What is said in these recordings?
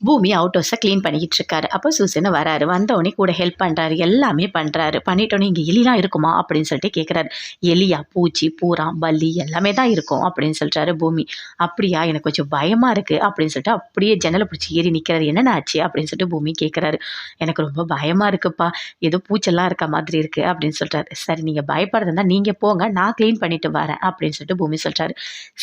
பூமி out ஹவுஸை clean பண்ணிக்கிட்டு இருக்காரு. அப்போ சூசன் வராரு. வந்தோடனே கூட ஹெல்ப் பண்ணுறாரு, எல்லாமே பண்ணுறாரு. பண்ணிட்டோன்னே இங்கே எலிலாம் இருக்குமா அப்படின்னு சொல்லிட்டு கேட்குறாரு. எலியா, பூச்சி, பூரா, பல்லி எல்லாமே தான் இருக்கும் அப்படின்னு சொல்கிறாரு பூமி. அப்படியா, எனக்கு கொஞ்சம் பயமாக இருக்குது அப்படின்னு சொல்லிட்டு அப்படியே ஜன்னலை பிடிச்சி ஏறி நிற்கிறாரு. என்னென்ன ஆச்சு அப்படின்னு சொல்லிட்டு பூமி கேட்குறாரு. எனக்கு ரொம்ப பயமாக இருக்குப்பா, ஏதோ பூச்செல்லாம் இருக்க மாதிரி இருக்குது அப்படின்னு சொல்கிறாரு. சரி, நீங்கள் பயப்படுறதுனா நீங்கள் போங்க, நான் க்ளீன் பண்ணிட்டு வரேன் அப்படின்னு சொல்லிட்டு பூமி சொல்கிறாரு.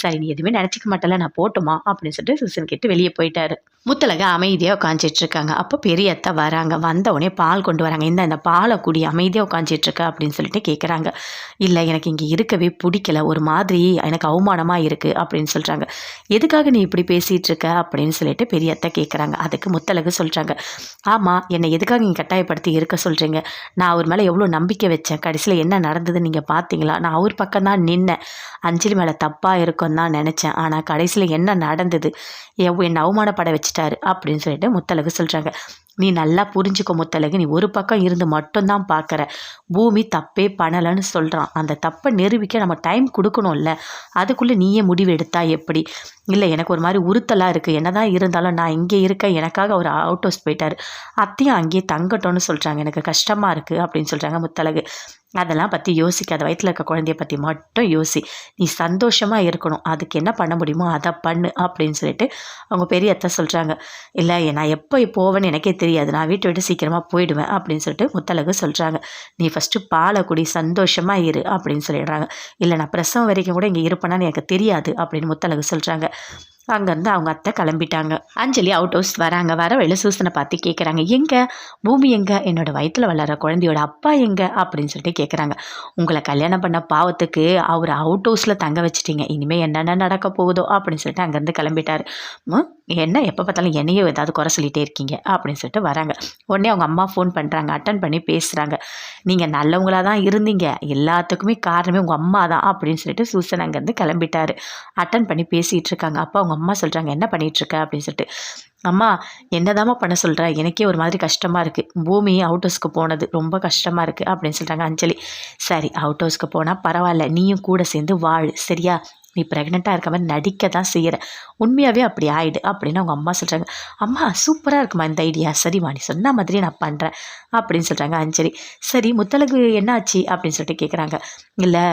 சரி, நீ எதுவுமே நினச்சிக்க மாட்டல, நான் போட்டுமா அப்படின்னு சொல்லிட்டு சூசன் கேட்டு வெளியே போயிட்டாரு. முத்தழகு அமைதியாக உட்காந்துட்டு இருக்காங்க. அப்போ பெரிய அத்தை வராங்க. வந்தவுடனே பால் கொண்டு வராங்க. இந்த பாலை குடி, அமைதியாக உட்காந்துட்டு இருக்க அப்படின்னு சொல்லிட்டு கேட்குறாங்க. இல்லை, எனக்கு இங்கே இருக்கவே பிடிக்கல, ஒரு மாதிரி எனக்கு அவமானமாக இருக்குது அப்படின்னு சொல்கிறாங்க. எதுக்காக நீ இப்படி பேசிகிட்டு இருக்க அப்படின்னு சொல்லிட்டு பெரிய அத்தை கேட்குறாங்க. அதுக்கு முத்தழகு சொல்கிறாங்க, ஆமாம், என்னை எதுக்காக நீங்கள் கட்டாயப்படுத்தி இருக்க சொல்கிறீங்க? நான் அவர் மேலே எவ்வளோ நம்பிக்கை வச்சேன், கடைசியில் என்ன நடந்ததுன்னு நீங்கள் பார்த்தீங்களா? நான் அவர் பக்கம் தான் நின்னேன், அஞ்சலி மேலே தப்பாக இருக்குன்னு தான் நினச்சேன். ஆனால் கடைசியில் என்ன நடந்தது, என்னை அவமானப்பட வச்சுட்டாரு அப்படின்னு சொல்லிட்டு முத்தழகு சொல்கிறாங்க. நீ நல்லா புரிஞ்சுக்க முத்தழகு, நீ ஒரு பக்கம் இருந்து மட்டும்தான் பார்க்குற. பூமி தப்பே பண்ணலைன்னு சொல்கிறான். அந்த தப்பை நிரூபிக்க நம்ம டைம் கொடுக்கணும்ல, அதுக்குள்ளே நீயே முடிவு எடுத்தா எப்படி? இல்லை, எனக்கு ஒரு மாதிரி உறுத்தலாக இருக்குது, என்ன தான் இருந்தாலும் நான் இங்கே இருக்கேன், எனக்காக அவர் அவுட் ஹவுஸ் போயிட்டார், அத்தையும் அங்கேயே தங்கட்டோன்னு சொல்கிறாங்க, எனக்கு கஷ்டமாக இருக்குது அப்படின்னு சொல்கிறாங்க முத்தழகு. அதெல்லாம் பற்றி யோசிக்காத, வயிற்றில் இருக்க குழந்தைய பற்றி மட்டும் யோசி, நீ சந்தோஷமாக இருக்கணும், அதுக்கு என்ன பண்ண முடியுமோ அதை பண்ணு அப்படின்னு சொல்லிட்டு அவங்க பெரிய அத்தை சொல்கிறாங்க. இல்லை, நான் எப்போ போவேன்னு எனக்கே தெரியாது, நான் வீட்டை விட்டு சீக்கிரமாக போயிடுவேன் அப்படின்னு சொல்லிட்டு முத்தழகு சொல்கிறாங்க. நீ ஃபஸ்ட்டு பாலை குடி, சந்தோஷமாக இரு அப்படின்னு சொல்லிடுறாங்க. இல்லை, நான் பிரசவம் வரைக்கும் கூட இங்கே இருப்பேனான்னு எனக்கு தெரியாது அப்படின்னு முத்தழகு சொல்கிறாங்க. அங்கேருந்து அவங்க அத்தை கிளம்பிட்டாங்க. அஞ்சலி அவுட் ஹவுஸ் வராங்க. வர வெளில சூசனை பார்த்து கேட்குறாங்க, எங்கே பூமி, எங்கே என்னோட வயிற்றில் வளர குழந்தையோட அப்பா எங்கே அப்படின்னு சொல்லிட்டு கேட்குறாங்க. உங்களை கல்யாணம் பண்ண பாவத்துக்கு அவர் அவுட் ஹவுஸில் தங்க வச்சிட்டிங்க, இனிமேல் என்னென்ன நடக்க போகுதோ அப்படின்னு சொல்லிட்டு அங்கேருந்து கிளம்பிட்டார். என்ன எப்போ பார்த்தாலும் என்னையும் ஏதாவது குறை சொல்லிகிட்டே இருக்கீங்க அப்படின்னு சொல்லிட்டு வராங்க. உடனே அவங்க அம்மா ஃபோன் பண்ணுறாங்க. அட்டன் பண்ணி பேசுகிறாங்க. நீங்கள் நல்லவங்களாக தான் இருந்தீங்க, எல்லாத்துக்குமே காரணமே உங்கள் அம்மா தான் அப்படின்னு சொல்லிட்டு சூசன் அங்கேருந்து கிளம்பிட்டார். அட்டன் பண்ணி பேசிகிட்டு இருக்காங்க. அப்போ அவங்க அம்மா சொல்கிறாங்க, என்ன பண்ணிகிட்ருக்க அப்படின்னு சொல்லிட்டு. அம்மா, என்னதாம்மா பண்ண சொல்கிற, எனக்கே ஒரு மாதிரி கஷ்டமாக இருக்குது, பூமி அவுட் ஹவுஸ்க்கு போனது ரொம்ப கஷ்டமாக இருக்குது அப்படின்னு சொல்கிறாங்க அஞ்சலி. சரி, அவுட் ஹவுஸ்க்கு போனால் பரவாயில்ல, நீயும் கூட சேர்ந்து வாழ், சரியா? நீ ப்ரெக்னெண்ட்டாக இருக்க மாதிரி நடிக்க தான் செய்கிற, உண்மையாகவே அப்படி ஆயிடு அப்படின்னு அவங்க அம்மா சொல்கிறாங்க. அம்மா, சூப்பராக இருக்குமா இந்த ஐடியா, சரிம்மா நீ சொன்ன மாதிரியே நான் பண்ணுறேன் அப்படின்னு சொல்கிறாங்க அஞ்சலி. சரி, முத்தழகு என்னாச்சு அப்படின்னு சொல்லிட்டு கேட்குறாங்க. இல்லை,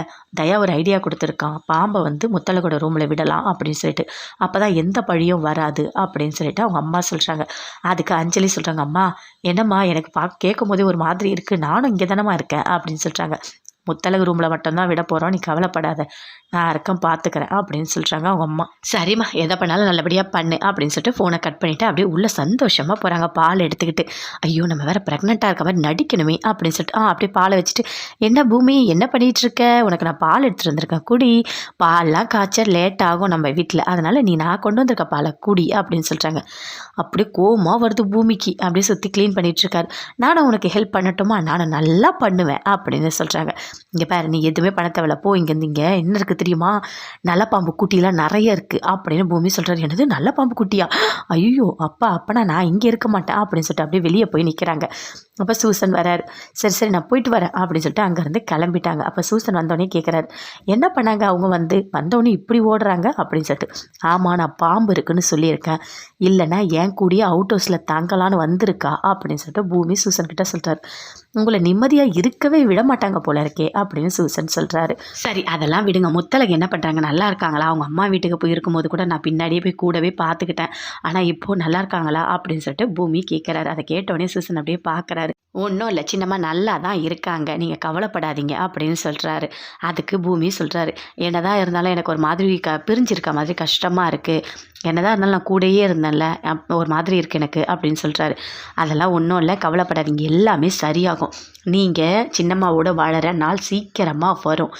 தயா ஒரு ஐடியா கொடுத்துருக்கான், பாம்பை முத்தழகோட ரூமில் விடலாம் அப்படின்னு சொல்லிட்டு, அப்போ தான் எந்த பழியும் வராது அப்படின்னு சொல்லிட்டு அவங்க அம்மா சொல்கிறாங்க. அதுக்கு அஞ்சலி சொல்கிறாங்க, அம்மா என்னம்மா, எனக்கு கேட்கும் போதே ஒரு மாதிரி இருக்குது, நானும் இங்கே தானம்மா இருக்கேன் அப்படின்னு சொல்கிறாங்க. முத்தழகு ரூமில் மட்டும்தான் விட போகிறோம், நீ கவலைப்படாத, நான் இருக்கேன் பார்த்துக்கிறேன் அப்படின்னு சொல்கிறாங்க அவங்க அம்மா. சரிம்மா, எதை பண்ணாலும் நல்லபடியாக பண்ணு அப்படின்னு சொல்லிட்டு ஃபோனை கட் பண்ணிவிட்டு அப்படியே உள்ள சந்தோஷமாக போகிறாங்க பால் எடுத்துக்கிட்டு. ஐயோ, நம்ம வேறு ப்ரெக்னெண்ட்டாக இருக்க மாதிரி நடிக்கணுமே அப்படின்னு சொல்லிட்டு அப்படியே பாலை வச்சுட்டு, என்ன பூமி என்ன பண்ணிகிட்ருக்க, உனக்கு நான் பால் எடுத்துகிட்டு வந்திருக்கேன் குடி, பால்லாம் காய்ச்ச லேட் ஆகும் நம்ம வீட்டில், அதனால் நீ நான் கொண்டு வந்திருக்க பாலை குடி அப்படின்னு சொல்கிறாங்க. அப்படியே கோவமாக வருது பூமிக்கு. அப்படியே சுற்றி க்ளீன் பண்ணிகிட்ருக்காரு. நானும் உனக்கு ஹெல்ப் பண்ணட்டுமா, நானும் நல்லா பண்ணுவேன் அப்படின்னு சொல்கிறாங்க. இங்கே பாரு, நீ எதுவுமே பண்ண தேவையில்ல, போ இங்கேருந்து, இங்கே என்ன இருக்குது தெரியுமா, நல்ல பாம்பு குட்டிலாம் நிறைய இருக்குது அப்படின்னு பூமி சொல்கிறாரு. என்னது, நல்ல பாம்பு குட்டியா, ஐயோ அப்பனா நான் இங்கே இருக்க மாட்டேன் அப்படின்னு சொல்லிட்டு அப்படியே வெளியே போய் நிற்கிறாங்க. அப்போ சூசன் வராரு. சரி சரி, நான் போயிட்டு வரேன் அப்படின்னு சொல்லிட்டு அங்கேருந்து கிளம்பிட்டாங்க. அப்போ சூசன் வந்தோடனே கேட்குறாரு, என்ன பண்ணாங்க அவங்க, வந்தோடனே இப்படி ஓடுறாங்க அப்படின்னு சொல்லிட்டு. ஆமாம், நான் பாம்பு இருக்குன்னு சொல்லியிருக்கேன், இல்லைன்னா என் கூடிய அவுட் ஹவுஸில் தங்கலான்னு வந்திருக்கா அப்படின்னு சொல்லிட்டு பூமி சூசன் கிட்ட சொல்கிறார். உங்களை நிம்மதியாக இருக்கவே விட மாட்டாங்க போல இருக்கே அப்படின்னு சூசன் சொல்கிறாரு. சரி, அதெல்லாம் விடுங்க, முத்தழகு என்ன பண்ணுறாங்க, நல்லா இருக்காங்களா? அவங்க அம்மா வீட்டுக்கு போய் இருக்கும்போது கூட நான் பின்னாடியே போய் கூடவே பார்த்துக்கிட்டேன், ஆனால் இப்போது நல்லா இருக்காங்களா அப்படின்னு சொல்லிட்டு பூமி கேட்குறாரு. அதை கேட்டோடனே சூசன் அப்படியே பார்க்குறாரு. ஒன்றும் இல்லை சின்னம்மா, நல்லா தான் இருக்காங்க, நீங்கள் கவலைப்படாதீங்க அப்படின்னு சொல்கிறாரு. அதுக்கு பூமி சொல்கிறாரு, என்னதான் இருந்தாலும் எனக்கு ஒரு மாதிரி பிரிஞ்சிருக்க மாதிரி கஷ்டமாக இருக்குது, என்னதான் இருந்தாலும் நான் கூடயே இருந்தேன்ல, ஒரு மாதிரி இருக்குது எனக்கு அப்படின்னு சொல்கிறாரு. அதெல்லாம் ஒன்றும் இல்லை, கவலைப்படாதீங்க, எல்லாமே சரியாகும், நீங்கள் சின்னம்மாவோட வாழற நாள் சீக்கிரமாக வரும்,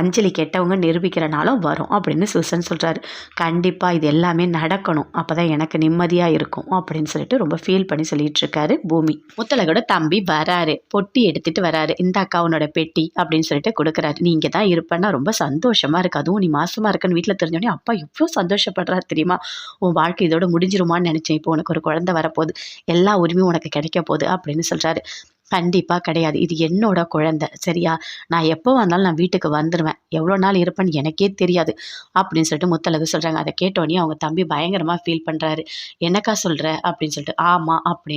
அஞ்சலி கெட்டவங்க நிரூபிக்கிற நாளும் வரும் அப்படின்னு சூசன் சொல்கிறாரு. கண்டிப்பாக இது எல்லாமே நடக்கணும், அப்போ தான் எனக்கு நிம்மதியாக இருக்கும் அப்படின்னு சொல்லிட்டு ரொம்ப ஃபீல் பண்ணி சொல்லிட்டு இருக்காரு பூமி. முத்தழகோட தம்பி வராரு, பொட்டி எடுத்துகிட்டு வராரு. இந்த அக்காவுனோட பெட்டி அப்படின்னு சொல்லிட்டு கொடுக்குறாரு. நீ இங்கே தான் இருப்பேன்னா ரொம்ப சந்தோஷமாக இருக்குது, அதுவும் நீ மாசமாக இருக்குன்னு வீட்டில் தெரிஞ்சோடனே அப்பா எவ்வளோ சந்தோஷப்படுறாரு தெரியுமா, உன் வாழ்க்கை இதோட முடிஞ்சிருமான்னு நினச்சேன், இப்போ உனக்கு ஒரு குழந்தை வரப்போகுது, எல்லா உரிமையும் உனக்கு கிடைக்க போகுது அப்படின்னு சொல்கிறாரு. கண்டிப்பா கிடையாது. இது என்னோட குழந்தை. சரியா? நான் எப்போ வந்தாலும் நான் வீட்டுக்கு வந்துருவேன். எவ்வளோ நாள் இருப்பேன்னு எனக்கே தெரியாது. அப்படின்னு சொல்லிட்டு முத்தழகு சொல்றாங்க. அத கேட்டோனே அவங்க தம்பி பயங்கரமா ஃபீல் பண்றாரு. "என்னக்கா சொல்ற?" அப்படின்னு சொல்லிட்டு. "ஆமா" அப்படின்னு.